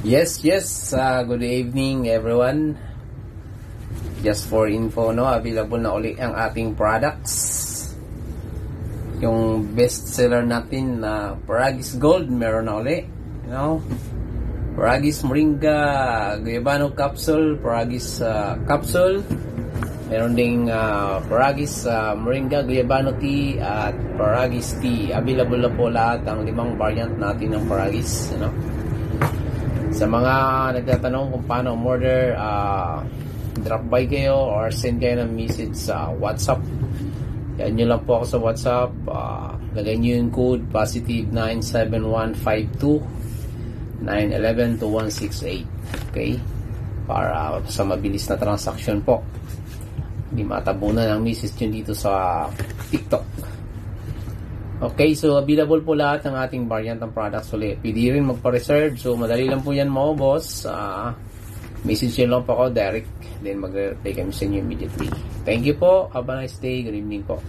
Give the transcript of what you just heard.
Yes, good evening everyone. Just for info, no, available na uli ang ating products. Yung best seller natin na Paragis Gold, meron na uli. You know, Paragis Moringa Guyabano Capsule, Paragis Capsule. Meron ding Paragis Moringa Guyabano Tea at Paragis Tea. Available na po lahat ang 5 variant natin ng Paragis, you know. Sa mga nagtatanong kung paano umorder, drop by kayo or send kayo ng message sa WhatsApp. Yan nyo lang po ako sa WhatsApp. Lagay nyo yung code positive 97152 911 2168. Okay? Para sa mabilis na transaction po. Hindi matabunan ang message nyo dito sa TikTok. Okay, so available po lahat ng ating variant ng products ulit. Pwede rin magpa-reserve. So, madali lang po yan mo, boss. Message nyo lang po ako, direct. Then, mag-reply kami sa inyo immediately. Thank you po. Have a nice day. Good evening po.